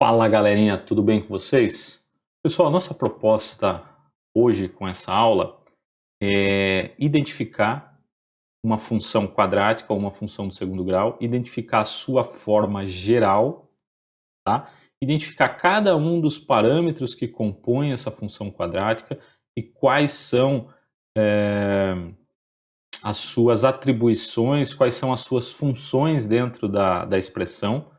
Fala galerinha, tudo bem com vocês? Pessoal, a nossa proposta hoje com essa aula é identificar uma função quadrática ou uma função do segundo grau, identificar a sua forma geral, tá? Identificar cada um dos parâmetros que compõem essa função quadrática e quais são as suas atribuições, quais são as suas funções dentro da expressão.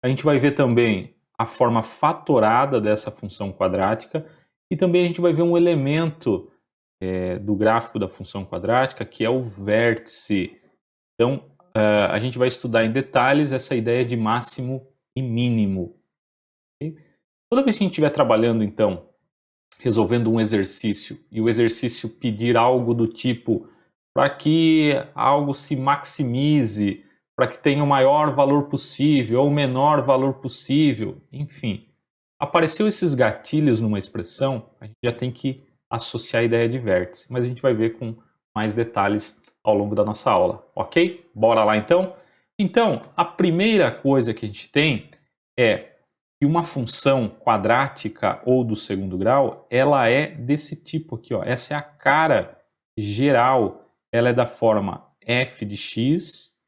A gente vai ver também a forma fatorada dessa função quadrática e também a gente vai ver um elemento do gráfico da função quadrática, que é o vértice. Então, a gente vai estudar em detalhes essa ideia de máximo e mínimo. Okay? Toda vez que a gente estiver trabalhando, então, resolvendo um exercício, e o exercício pedir algo do tipo para que algo se maximize, para que tenha o maior valor possível ou o menor valor possível, enfim. Apareceu esses gatilhos numa expressão, a gente já tem que associar a ideia de vértice, mas a gente vai ver com mais detalhes ao longo da nossa aula, ok? Bora lá então? Então, a primeira coisa que a gente tem é que uma função quadrática ou do segundo grau, ela é desse tipo aqui, ó. Essa é a cara geral, ela é da forma f de x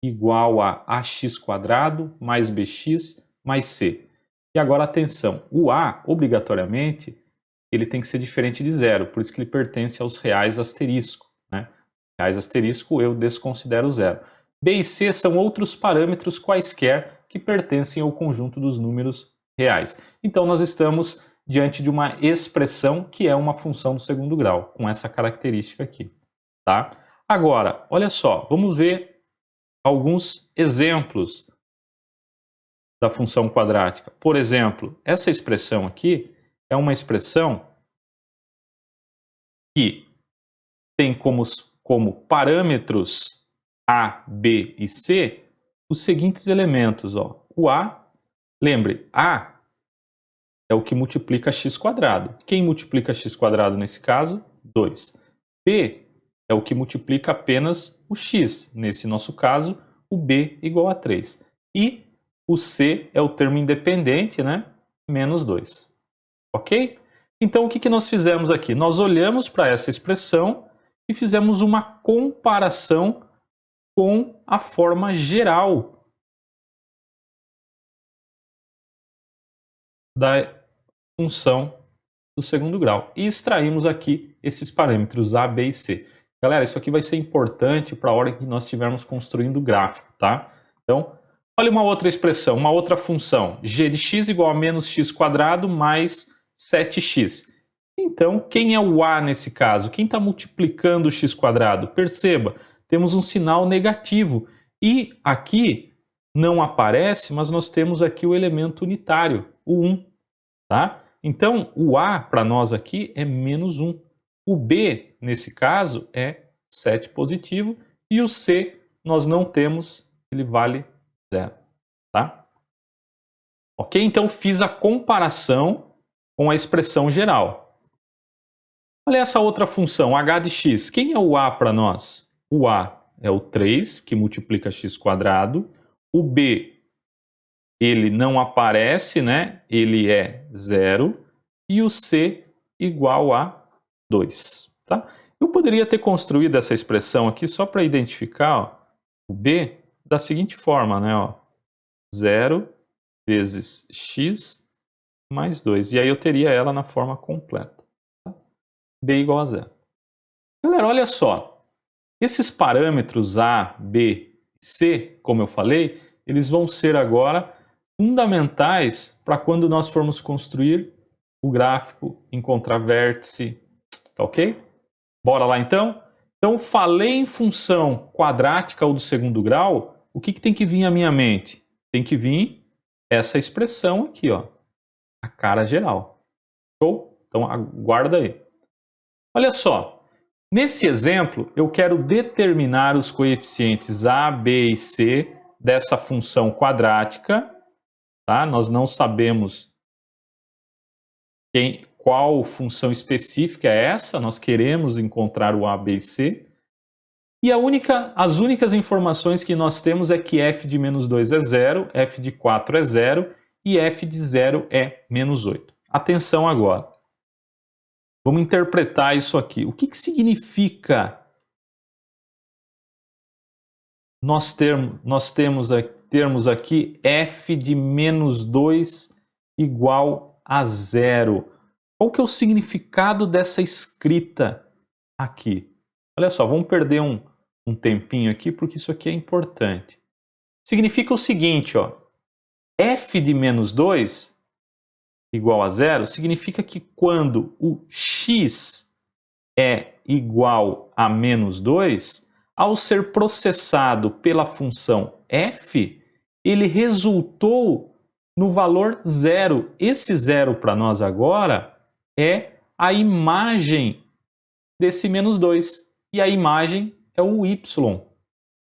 igual a ax quadrado mais bx mais c. E agora atenção, o a, obrigatoriamente, ele tem que ser diferente de zero, por isso que ele pertence aos reais asterisco, né? Reais asterisco eu desconsidero zero. B e C são outros parâmetros quaisquer que pertencem ao conjunto dos números reais. Então nós estamos diante de uma expressão que é uma função do segundo grau, com essa característica aqui, tá? Agora, olha só, vamos ver alguns exemplos da função quadrática. Por exemplo, essa expressão aqui é uma expressão que tem como parâmetros A, B e C os seguintes elementos. Ó. O A, lembre, A é o que multiplica x quadrado. Quem multiplica x quadrado nesse caso? 2. B é o que multiplica apenas o x. Nesse nosso caso, o B igual a 3. E o C é o termo independente, né? Menos 2. Ok? Então, o que nós fizemos aqui? Nós olhamos para essa expressão e fizemos uma comparação com a forma geral da função do segundo grau. E extraímos aqui esses parâmetros A, B e C. Galera, isso aqui vai ser importante para a hora que nós estivermos construindo o gráfico, tá? Então, olha uma outra expressão, uma outra função. G de x igual a menos x quadrado mais 7x. Então, quem é o A nesse caso? Quem está multiplicando o x quadrado? Perceba, temos um sinal negativo. E aqui não aparece, mas nós temos aqui o elemento unitário, o 1. Tá? Então, o A para nós aqui é menos 1. O B, nesse caso, é 7 positivo. E o C, nós não temos, ele vale 0. Tá? Ok? Então, fiz a comparação com a expressão geral. Olha essa outra função, h de x. Quem é o A para nós? O A é o 3, que multiplica x quadrado. O B, ele não aparece, né? Ele é 0. E o C igual a 2. Tá? Eu poderia ter construído essa expressão aqui só para identificar ó, o B da seguinte forma, né? Ó, 0 vezes x mais 2. E aí eu teria ela na forma completa. Tá? B igual a 0. Galera, olha só. Esses parâmetros A, B e C, como eu falei, eles vão ser agora fundamentais para quando nós formos construir o gráfico, encontrar vértice, tá ok? Bora lá então? Então, falei em função quadrática ou do segundo grau, o que tem que vir à minha mente? Tem que vir essa expressão aqui, ó, a cara geral. Show? Então, aguarda aí. Olha só, nesse exemplo, eu quero determinar os coeficientes A, B e C dessa função quadrática, tá? Nós não sabemos qual função específica é essa, nós queremos encontrar o A, B e C. E as únicas informações que nós temos é que f de menos 2 é 0, f de 4 é 0 e f de 0 é menos 8. Atenção agora. Vamos interpretar isso aqui. O que significa nós termos aqui f de menos 2 igual a 0? Qual que é o significado dessa escrita aqui? Olha só, vamos perder um tempinho aqui, porque isso aqui é importante. Significa o seguinte, ó, f de menos 2 igual a 0 significa que quando o x é igual a menos 2, ao ser processado pela função f, ele resultou no valor 0. Esse 0 para nós agora é a imagem desse menos 2. E a imagem é o y.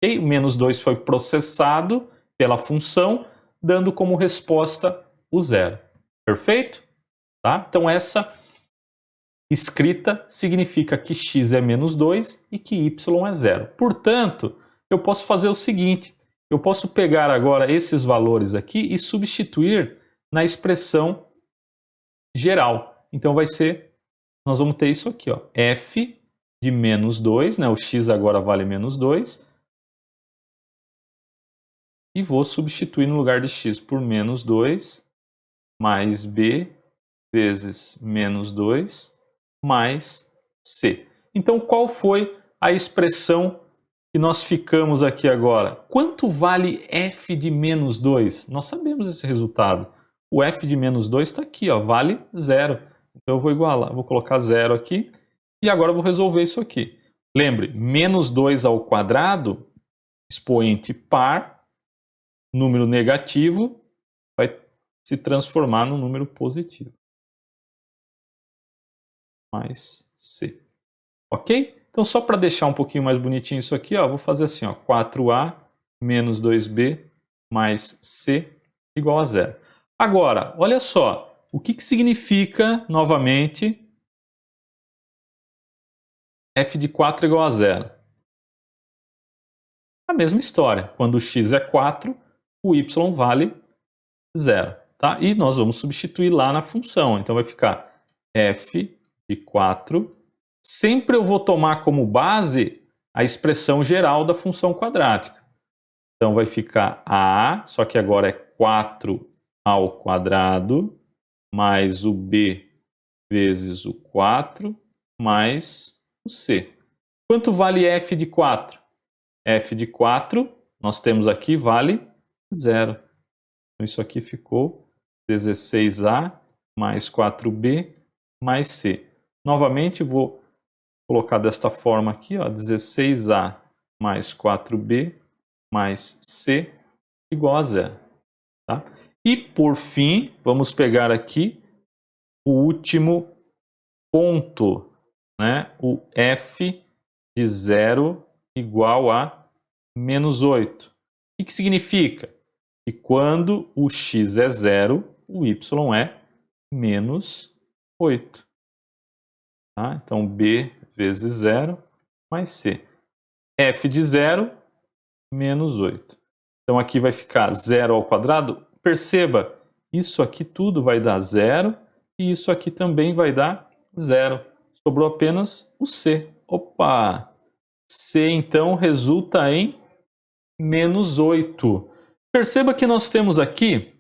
Okay? O menos 2 foi processado pela função, dando como resposta o 0. Perfeito? Tá? Então essa escrita significa que x é menos 2 e que y é 0. Portanto, eu posso fazer o seguinte, eu posso pegar agora esses valores aqui e substituir na expressão geral. Então vai ser, nós vamos ter isso aqui, ó, f de menos 2, né? O x agora vale menos 2, e vou substituir no lugar de x por menos 2, mais b vezes menos 2, mais c. Então, qual foi a expressão que nós ficamos aqui agora? Quanto vale f de menos 2? Nós sabemos esse resultado. O f de menos 2 está aqui, ó, vale 0. Então, eu vou igualar, vou colocar 0 aqui, e agora eu vou resolver isso aqui. Lembre, menos 2 ao quadrado, expoente par, número negativo, vai se transformar no número positivo. Mais c. Ok? Então, só para deixar um pouquinho mais bonitinho isso aqui, ó, vou fazer assim, ó, 4a menos 2b mais c igual a 0. Agora, olha só, o que significa, novamente, f de 4 igual a 0? A mesma história. Quando o x é 4, o y vale 0. Tá? E nós vamos substituir lá na função. Então vai ficar f de 4. Sempre eu vou tomar como base a expressão geral da função quadrática. Então vai ficar a, só que agora é 4 ao quadrado, mais o b vezes o 4, mais o c. Quanto vale f de 4? F de 4, nós temos aqui, vale 0. Então isso aqui ficou 16a mais 4b mais c. Novamente, vou colocar desta forma aqui, ó, 16a mais 4b mais c igual a 0. Tá? E, por fim, vamos pegar aqui o último ponto, né? O f de 0 igual a menos 8. O que significa? Que quando o x é 0, o y é menos 8. Tá? Então, b vezes 0 mais c. f de 0, menos 8. Então, aqui vai ficar 0 ao quadrado. Perceba, isso aqui tudo vai dar 0 e isso aqui também vai dar 0. Sobrou apenas o c. Opa! C, então, resulta em menos 8. Perceba que nós temos aqui,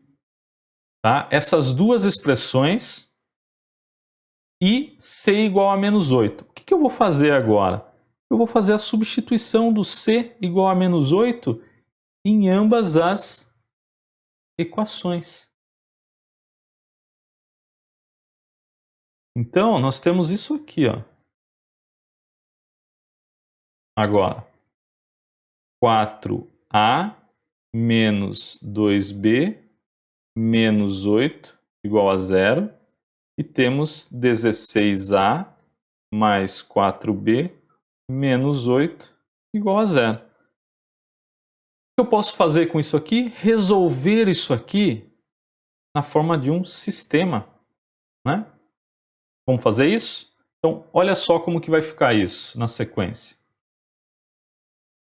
tá, essas duas expressões e c igual a menos 8. O que eu vou fazer agora? Eu vou fazer a substituição do c igual a menos 8 em ambas as equações. Então, nós temos isso aqui, ó. Agora, 4a menos 2b menos 8 igual a 0. E temos 16a mais 4b menos 8 igual a 0. O que eu posso fazer com isso aqui? Resolver isso aqui na forma de um sistema, né? Vamos fazer isso? Então, olha só como que vai ficar isso na sequência.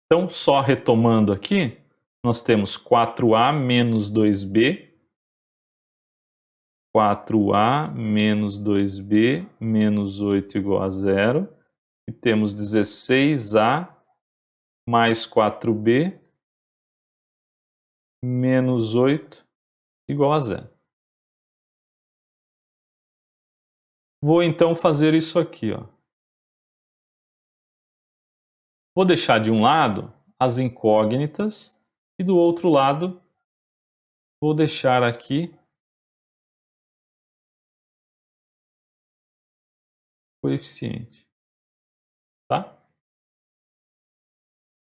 Então, só retomando aqui, nós temos 4a menos 2b 4a menos 2b menos 8 igual a 0. E temos 16a mais 4b menos 8 igual a 0. Vou então fazer isso aqui, ó. Vou deixar de um lado as incógnitas e do outro lado vou deixar aqui o coeficiente. Tá?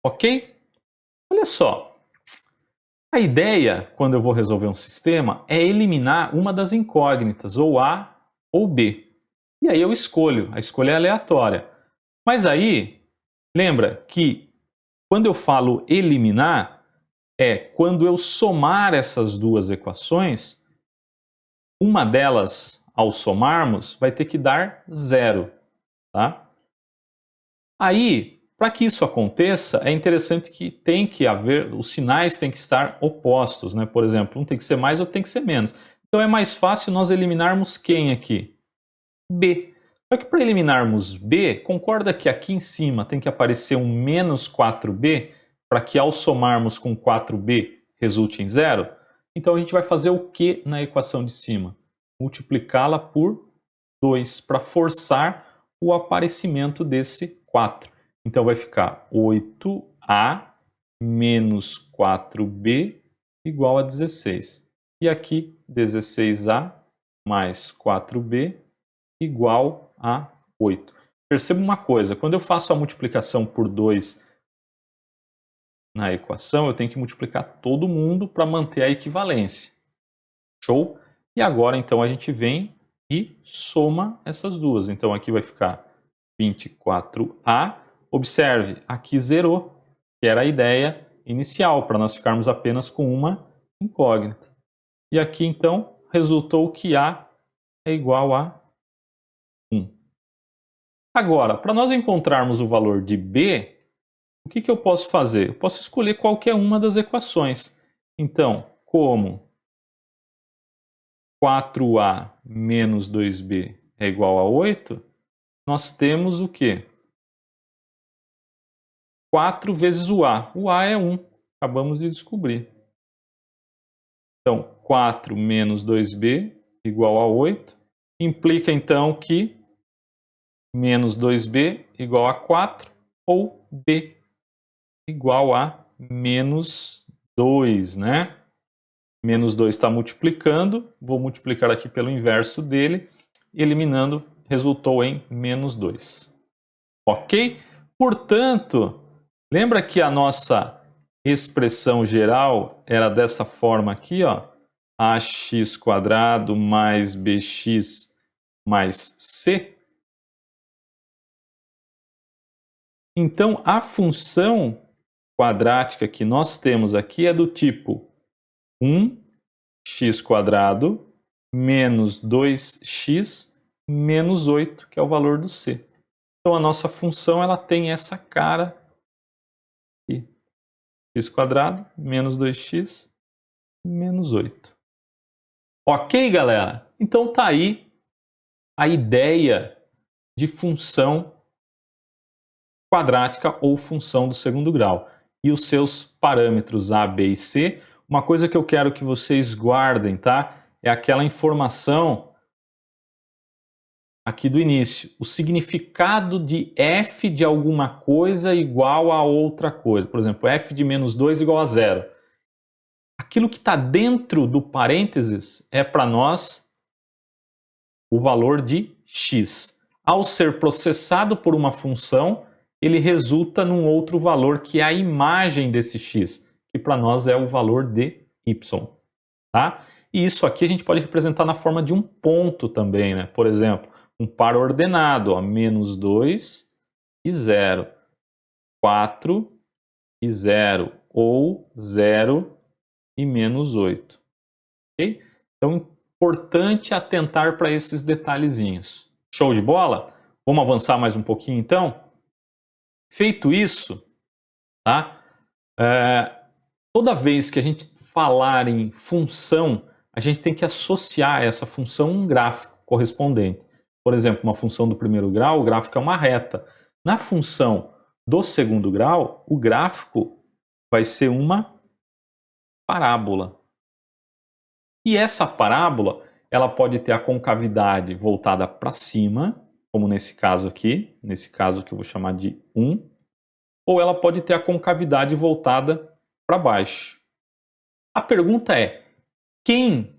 Ok? Olha só. A ideia, quando eu vou resolver um sistema, é eliminar uma das incógnitas, ou A ou B. E aí eu escolho, a escolha é aleatória. Mas aí, lembra que quando eu falo eliminar, é quando eu somar essas duas equações, uma delas, ao somarmos, vai ter que dar 0. Tá? Aí, para que isso aconteça, é interessante que tem que haver, os sinais têm que estar opostos, né? Por exemplo, um tem que ser mais, outro tem que ser menos. Então é mais fácil nós eliminarmos quem aqui? B. Só que para eliminarmos B, concorda que aqui em cima tem que aparecer um menos 4B para que ao somarmos com 4B resulte em 0? Então a gente vai fazer o que na equação de cima? Multiplicá-la por 2 para forçar o aparecimento desse 4. Então vai ficar 8a menos 4b igual a 16. E aqui 16a mais 4b igual a 8. Perceba uma coisa, quando eu faço a multiplicação por 2 na equação, eu tenho que multiplicar todo mundo para manter a equivalência. Show? E agora então a gente vem e soma essas duas. Então aqui vai ficar 24a. Observe, aqui zerou, que era a ideia inicial, para nós ficarmos apenas com uma incógnita. E aqui então resultou que a é igual a 1. Agora, para nós encontrarmos o valor de b, o que eu posso fazer? Eu posso escolher qualquer uma das equações. Então, como 4a menos 2b é igual a 8, nós temos o quê? 4 vezes o a. O a é 1. Acabamos de descobrir. Então, 4 menos 2b igual a 8. Implica, então, que menos 2b igual a 4 ou b igual a menos 2, né? Menos 2 está multiplicando. Vou multiplicar aqui pelo inverso dele. Eliminando, resultou em menos 2. Ok? Portanto, lembra que a nossa expressão geral era dessa forma aqui, ó, ax² mais bx mais c? Então, a função quadrática que nós temos aqui é do tipo 1x² menos 2x menos 8, que é o valor do c. Então, a nossa função ela tem essa cara aqui. X² menos 2x menos 8. Ok, galera? Então tá aí a ideia de função quadrática ou função do segundo grau. E os seus parâmetros a, b e c. Uma coisa que eu quero que vocês guardem, tá? É aquela informação aqui do início. O significado de f de alguma coisa igual a outra coisa. Por exemplo, f de menos 2 igual a 0. Aquilo que está dentro do parênteses é para nós o valor de x. Ao ser processado por uma função, ele resulta num outro valor que é a imagem desse x, que para nós é o valor de y. Tá? E isso aqui a gente pode representar na forma de um ponto também, né? Por exemplo, um par ordenado, ó, menos 2 e 0, 4 e 0, ou 0 e menos 8. Okay? Então, importante atentar para esses detalhezinhos. Show de bola? Vamos avançar mais um pouquinho então? Feito isso, tá? Toda vez que a gente falar em função, a gente tem que associar essa função a um gráfico correspondente. Por exemplo, uma função do primeiro grau, o gráfico é uma reta. Na função do segundo grau, o gráfico vai ser uma parábola. E essa parábola, ela pode ter a concavidade voltada para cima, como nesse caso aqui, nesse caso que eu vou chamar de 1, ou ela pode ter a concavidade voltada para baixo. A pergunta é, quem?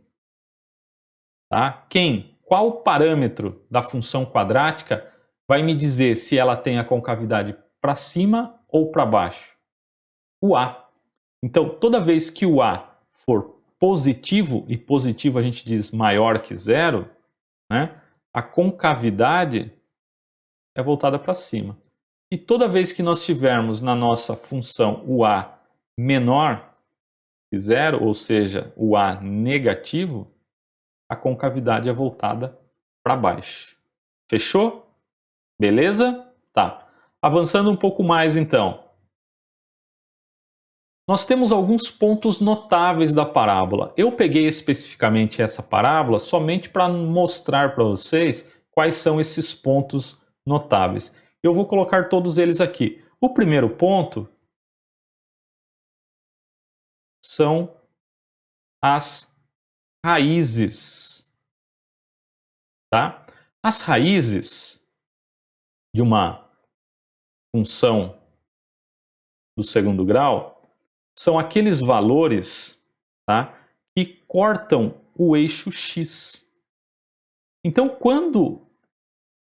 Qual parâmetro da função quadrática vai me dizer se ela tem a concavidade para cima ou para baixo? O A. Então, toda vez que o A for positivo, e positivo a gente diz maior que zero, né, a concavidade é voltada para cima. E toda vez que nós tivermos na nossa função o A menor que zero, ou seja, o A negativo, a concavidade é voltada para baixo. Fechou? Beleza? Tá. Avançando um pouco mais então. Nós temos alguns pontos notáveis da parábola. Eu peguei especificamente essa parábola somente para mostrar para vocês quais são esses pontos notáveis. Eu vou colocar todos eles aqui. O primeiro ponto são as raízes. Tá? As raízes de uma função do segundo grau são aqueles valores, tá, que cortam o eixo x. Então, quando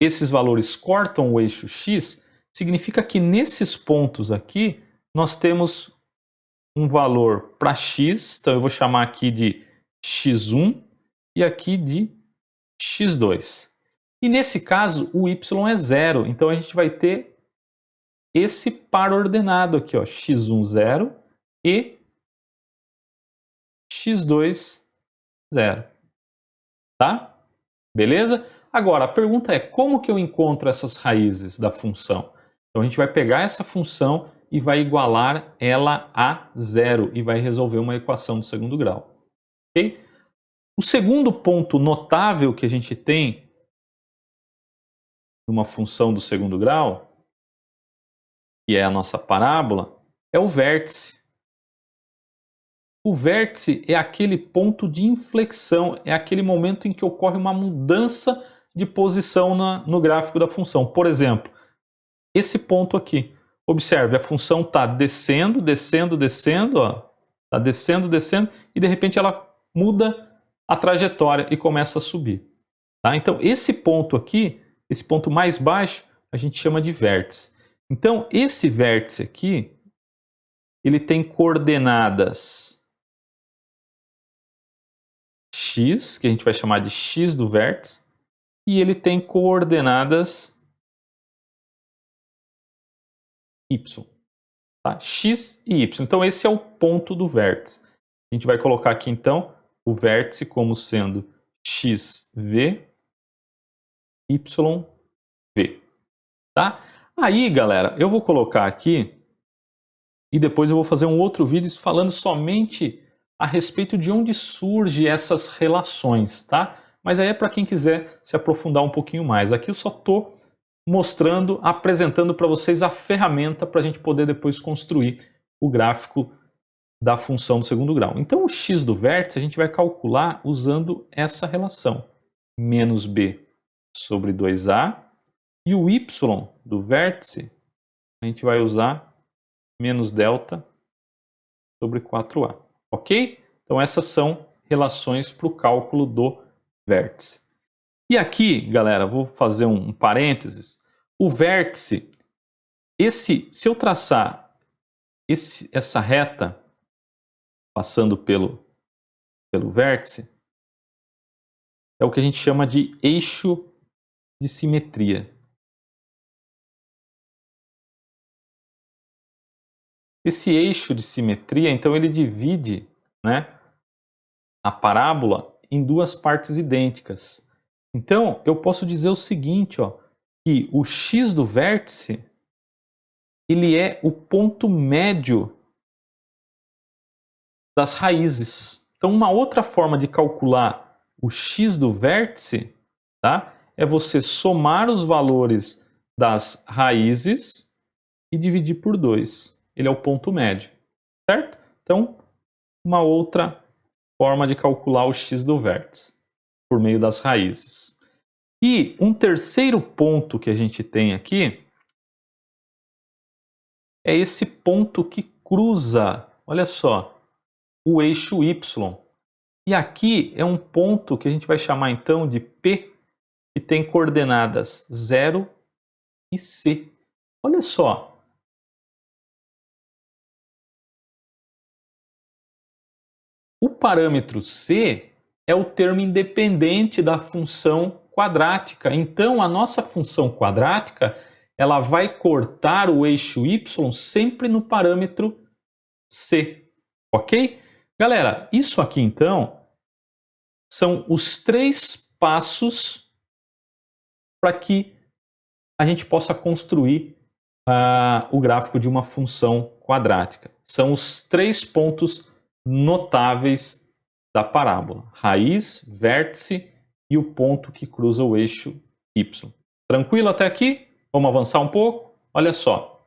esses valores cortam o eixo x, significa que nesses pontos aqui nós temos um valor para x, então eu vou chamar aqui de x1 e aqui de x2. E nesse caso o y é zero, então a gente vai ter esse par ordenado aqui, ó, x1 zero e x2 zero. Tá? Beleza? Agora, a pergunta é como que eu encontro essas raízes da função? Então a gente vai pegar essa função e vai igualar ela a zero e vai resolver uma equação do segundo grau. Okay? O segundo ponto notável que a gente tem numa função do segundo grau, que é a nossa parábola, é o vértice. O vértice é aquele ponto de inflexão, é aquele momento em que ocorre uma mudança de posição no gráfico da função. Por exemplo, esse ponto aqui. Observe, a função está descendo, descendo, descendo, está descendo, descendo, e de repente ela muda a trajetória e começa a subir. Tá? Então, esse ponto aqui, esse ponto mais baixo, a gente chama de vértice. Então, esse vértice aqui, ele tem coordenadas x, que a gente vai chamar de x do vértice, e ele tem coordenadas y. Tá? X e y. Então esse é o ponto do vértice. A gente vai colocar aqui então o vértice como sendo xv, yv. Tá? Aí, galera, eu vou colocar aqui e depois eu vou fazer um outro vídeo falando somente a respeito de onde surgem essas relações, tá? Mas aí é para quem quiser se aprofundar um pouquinho mais. Aqui eu só estou mostrando, apresentando para vocês a ferramenta para a gente poder depois construir o gráfico da função do segundo grau. Então o x do vértice a gente vai calcular usando essa relação, menos b sobre 2a, e o y do vértice a gente vai usar menos delta sobre 4a. Ok? Então essas são relações para o cálculo do vértice. E aqui, galera, vou fazer um parênteses. O vértice, se eu traçar essa reta passando pelo vértice, é o que a gente chama de eixo de simetria. Esse eixo de simetria, então, ele divide, né, a parábola em duas partes idênticas. Então, eu posso dizer o seguinte, ó, que o x do vértice ele é o ponto médio das raízes. Então, uma outra forma de calcular o x do vértice, tá? É você somar os valores das raízes e dividir por 2. Ele é o ponto médio, certo? Então, uma outra forma de calcular o x do vértice, por meio das raízes. E um terceiro ponto que a gente tem aqui é esse ponto que cruza, olha só, o eixo y. E aqui é um ponto que a gente vai chamar então de P, que tem coordenadas 0 e C. Olha só. O parâmetro C é o termo independente da função quadrática. Então, a nossa função quadrática ela vai cortar o eixo y sempre no parâmetro C, ok? Galera, isso aqui então são os 3 passos para que a gente possa construir o gráfico de uma função quadrática. São os 3 pontos notáveis da parábola: raiz, vértice e o ponto que cruza o eixo y. Tranquilo até aqui? Vamos avançar um pouco? Olha só.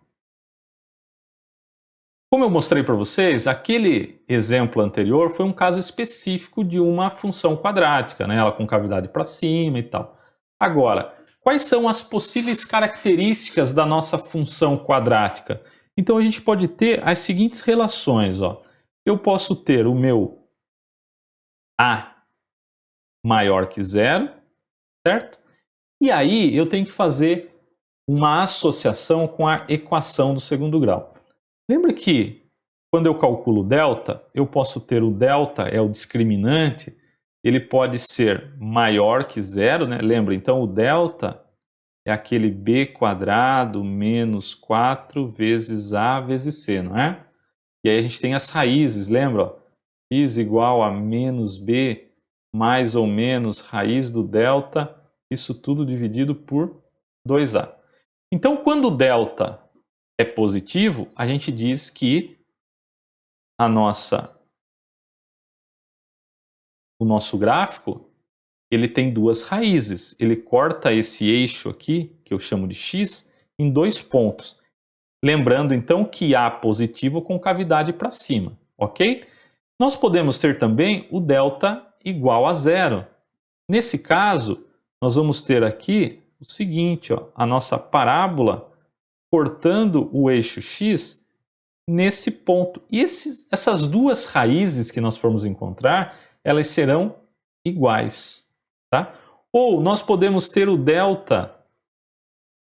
Como eu mostrei para vocês, aquele exemplo anterior foi um caso específico de uma função quadrática, né? Ela com cavidade para cima e tal. Agora, quais são as possíveis características da nossa função quadrática? Então a gente pode ter as seguintes relações. Ó. Eu posso ter o meu A maior que 0, certo? E aí eu tenho que fazer uma associação com a equação do segundo grau. Lembra que quando eu calculo delta, eu posso ter o delta, é o discriminante, ele pode ser maior que 0, né? Lembra, então o delta é aquele b quadrado menos 4 vezes a vezes c, não é? E aí a gente tem as raízes, lembra? Ó? X igual a menos b mais ou menos raiz do delta, isso tudo dividido por 2a. Então, quando o delta é positivo, a gente diz que o nosso gráfico ele tem 2 raízes. Ele corta esse eixo aqui, que eu chamo de x, em 2 pontos. Lembrando, então, que A positivo com cavidade para cima, ok? Nós podemos ter também o delta igual a 0. Nesse caso, nós vamos ter aqui o seguinte, ó, a nossa parábola cortando o eixo x nesse ponto. E essas 2 raízes que nós formos encontrar, elas serão iguais. Tá? Ou nós podemos ter o delta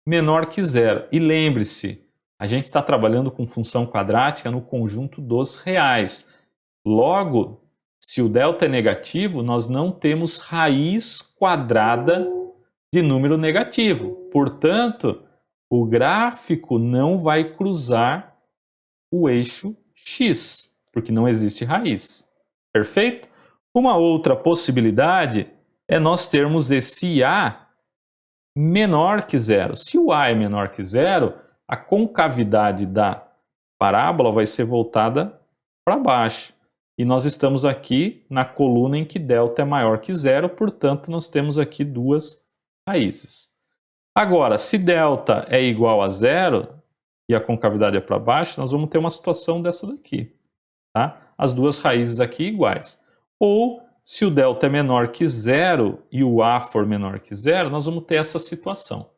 menor que 0. E lembre-se, a gente está trabalhando com função quadrática no conjunto dos reais. Logo, se o delta é negativo, nós não temos raiz quadrada de número negativo. Portanto, o gráfico não vai cruzar o eixo x, porque não existe raiz. Perfeito? Uma outra possibilidade é nós termos esse A menor que 0. Se o A é menor que 0, a concavidade da parábola vai ser voltada para baixo. E nós estamos aqui na coluna em que delta é maior que 0, portanto, nós temos aqui 2 raízes. Agora, se delta é igual a 0 e a concavidade é para baixo, nós vamos ter uma situação dessa daqui. Tá? As 2 raízes aqui iguais. Ou, se o delta é menor que 0 e o A for menor que 0, nós vamos ter essa situação.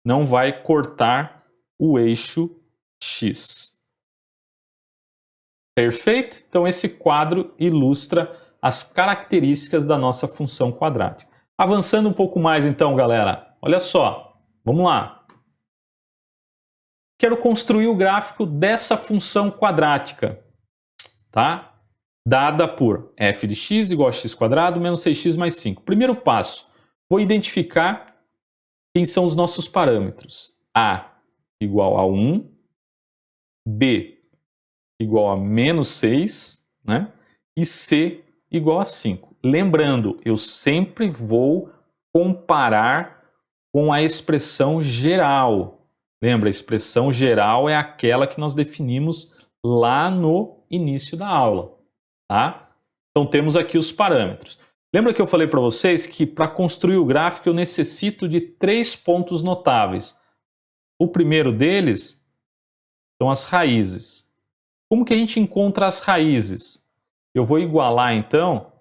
Não vai cortar o eixo x. Perfeito? Então esse quadro ilustra as características da nossa função quadrática. Avançando um pouco mais então, galera. Olha só, vamos lá. Quero construir o gráfico dessa função quadrática, tá? Dada por f de x igual a x quadrado menos 6x mais 5. Primeiro passo, vou identificar quem são os nossos parâmetros. A igual a 1, B igual a menos 6, né? E C igual a 5. Lembrando, eu sempre vou comparar com a expressão geral. Lembra, a expressão geral é aquela que nós definimos lá no início da aula. Tá? Então temos aqui os parâmetros. Lembra que eu falei para vocês que para construir o gráfico eu necessito de 3 pontos notáveis. O primeiro deles são as raízes. Como que a gente encontra as raízes? Eu vou igualar então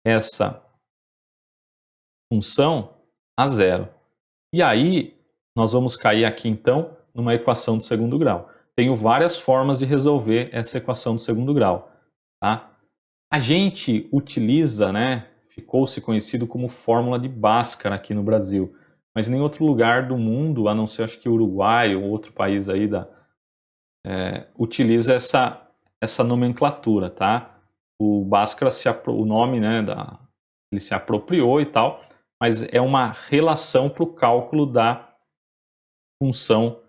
essa função a zero. E aí nós vamos cair aqui então numa equação do segundo grau. Tenho várias formas de resolver essa equação do segundo grau. Tá? A gente utiliza, né, ficou-se conhecido como fórmula de Bhaskara aqui no Brasil, mas em nenhum outro lugar do mundo, a não ser acho que o Uruguai ou outro país aí utiliza essa nomenclatura, tá? O Bhaskara, o nome, né, ele se apropriou e tal, mas é uma relação para o cálculo da função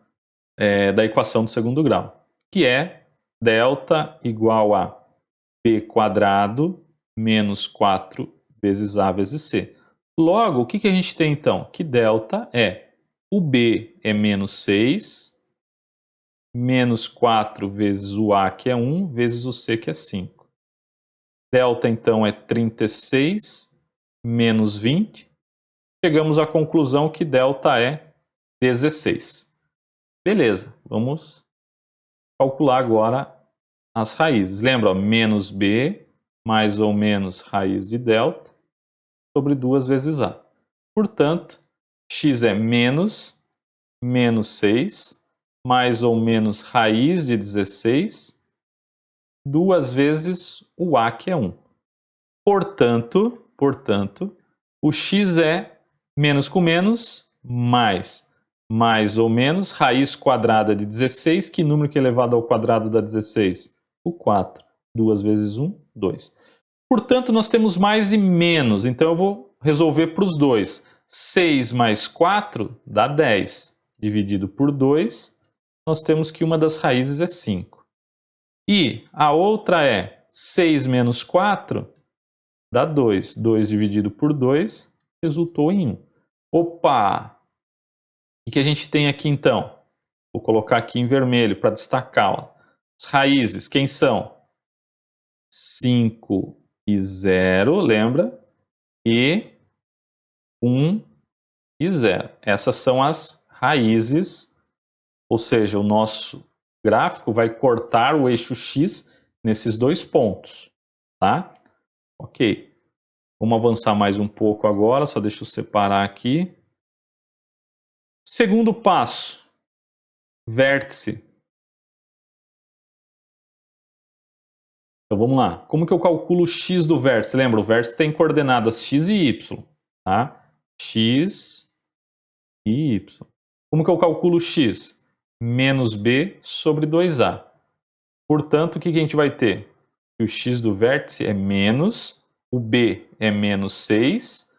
da equação do segundo grau, que é delta igual a b quadrado menos 4 vezes a vezes c. Logo, o que a gente tem então? Que delta o b é menos 6, menos 4 vezes o a, que é 1, vezes o c, que é 5. Delta então é 36 menos 20. Chegamos à conclusão que delta é 16. Beleza, vamos calcular agora as raízes. Lembra, ó, menos b mais ou menos raiz de delta sobre 2 vezes a. Portanto, x é menos 6 mais ou menos raiz de 16, 2 vezes o a, que é 1. Portanto, o x é menos com menos, mais ou menos raiz quadrada de 16. Que número que é elevado ao quadrado dá 16? O 4. 2 vezes 1, 2. Portanto, nós temos mais e menos, então eu vou resolver para os dois. 6 mais 4 dá 10. Dividido por 2, nós temos que uma das raízes é 5. E a outra é 6 menos 4 dá 2. 2 dividido por 2 resultou em 1. Opa! O que a gente tem aqui então? Vou colocar aqui em vermelho para destacar. Ó. As raízes, quem são? 5 e 0, lembra? E 1 e 0. Essas são as raízes, ou seja, o nosso gráfico vai cortar o eixo X nesses dois pontos. Tá? Ok. Vamos avançar mais um pouco agora, só deixa eu separar aqui. Segundo passo, vértice. Então vamos lá. Como que eu calculo o x do vértice? Lembra, o vértice tem coordenadas x e y. Tá? X e y. Como que eu calculo o x? Menos b sobre 2a. Portanto, o que a gente vai ter? O x do vértice é menos, o b é menos 6,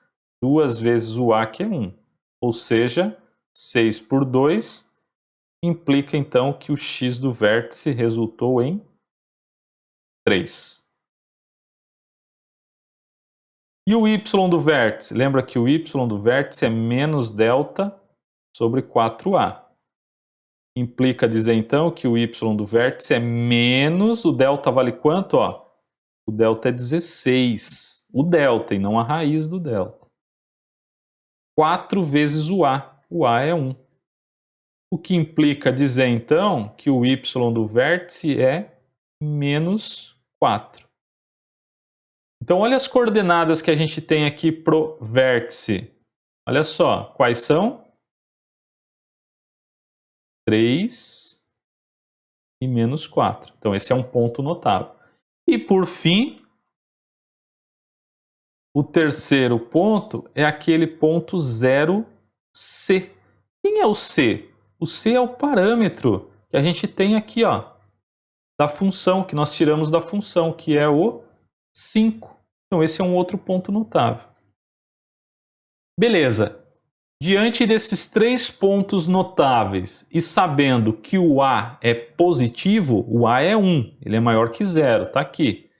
2 vezes o a, que é 1. Ou seja, 6 por 2 implica então que o x do vértice resultou em 3. E o y do vértice? Lembra que o y do vértice é menos delta sobre 4a. Implica dizer então que o y do vértice é menos, o delta vale quanto? Ó? O delta é 16. O delta e não a raiz do delta. 4 vezes o a. O a é 1. O que implica dizer então que o y do vértice é menos 4. Então olha as coordenadas que a gente tem aqui pro vértice. Olha só, quais são? 3 e menos 4. Então esse é um ponto notável. E por fim, o terceiro ponto é aquele ponto 0C. Quem é o C? O C é o parâmetro que a gente tem aqui, ó, da função, que nós tiramos da função, que é o 5. Então esse é um outro ponto notável. Beleza. Diante desses 3 pontos notáveis e sabendo que o A é positivo, o A é 1, ele é maior que 0, está aqui.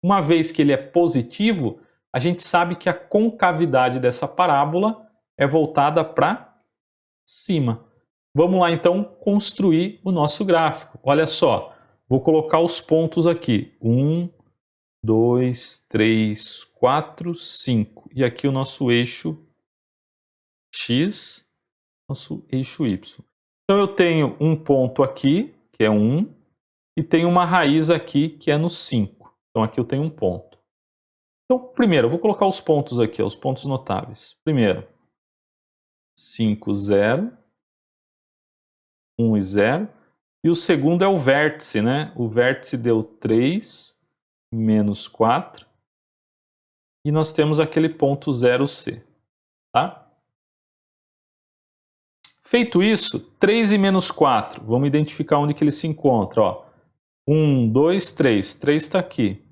Uma vez que ele é positivo, a gente sabe que a concavidade dessa parábola é voltada para cima. Vamos lá então construir o nosso gráfico. Olha só, vou colocar os pontos aqui. 1, 2, 3, 4, 5. E aqui o nosso eixo X, nosso eixo Y. Então eu tenho um ponto aqui, que é 1, e tenho uma raiz aqui, que é no 5. Então aqui eu tenho um ponto. Então, primeiro, eu vou colocar os pontos aqui, os pontos notáveis. Primeiro, 5, 0, 1 e 0. E o segundo é o vértice, né? O vértice deu 3, menos 4. E nós temos aquele ponto 0C, tá? Feito isso, 3 e menos 4, vamos identificar onde que ele se encontra, ó. 1, 2, 3, 3 está aqui.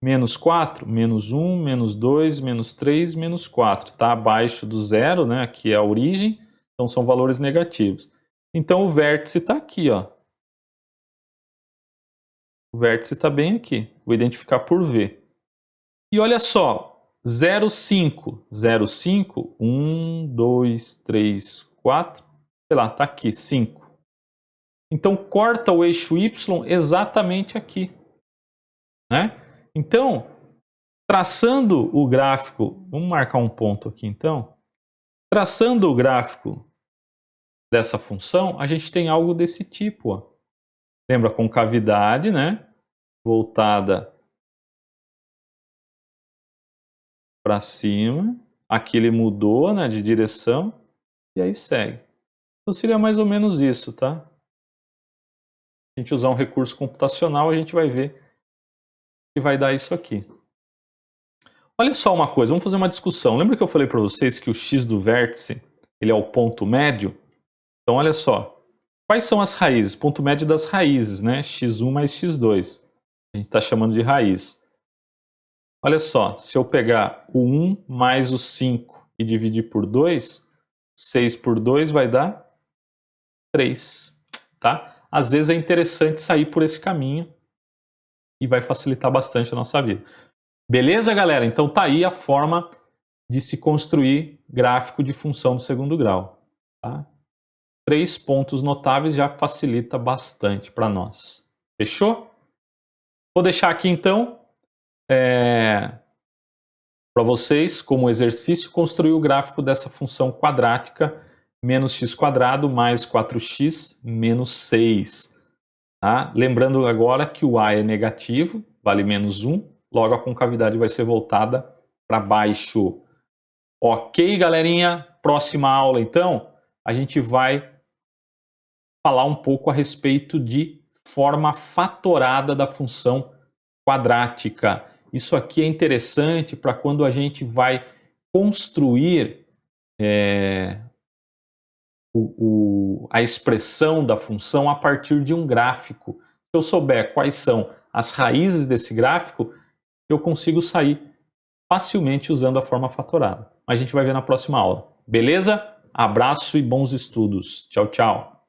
Menos 4, menos 1, menos 2, menos 3, menos 4. Está abaixo do zero, né? Aqui é a origem, então são valores negativos. Então o vértice está aqui, ó. O vértice está bem aqui. Vou identificar por V. E olha só, 0, 5. 0, 5, 1, 2, 3, 4. Sei lá, está aqui, 5. Então corta o eixo Y exatamente aqui, né? Então, traçando o gráfico, vamos marcar um ponto aqui então. Traçando o gráfico dessa função, a gente tem algo desse tipo, ó. Lembra a concavidade, né? Voltada para cima. Aqui ele mudou, né, de direção e aí segue. Então seria mais ou menos isso, tá? A gente usar um recurso computacional, a gente vai ver que vai dar isso aqui. Olha só uma coisa, vamos fazer uma discussão. Lembra que eu falei para vocês que o x do vértice ele é o ponto médio? Então olha só, quais são as raízes? Ponto médio das raízes, né? x1 mais x2. A gente está chamando de raiz. Olha só, se eu pegar o 1 mais o 5 e dividir por 2, 6 por 2 vai dar 3, tá? Às vezes é interessante sair por esse caminho e vai facilitar bastante a nossa vida. Beleza, galera? Então tá aí a forma de se construir gráfico de função do segundo grau. Tá? 3 pontos notáveis já facilita bastante para nós. Fechou? Vou deixar aqui então para vocês, como exercício, construir o gráfico dessa função quadrática menos x quadrado mais 4x menos 6. Tá? Lembrando agora que o a é negativo, vale menos 1. Logo, a concavidade vai ser voltada para baixo. Ok, galerinha? Próxima aula, então, a gente vai falar um pouco a respeito de forma fatorada da função quadrática. Isso aqui é interessante para quando a gente vai construir a expressão da função a partir de um gráfico. Se eu souber quais são as raízes desse gráfico, eu consigo sair facilmente usando a forma fatorada. A gente vai ver na próxima aula. Beleza? Abraço e bons estudos. Tchau, tchau.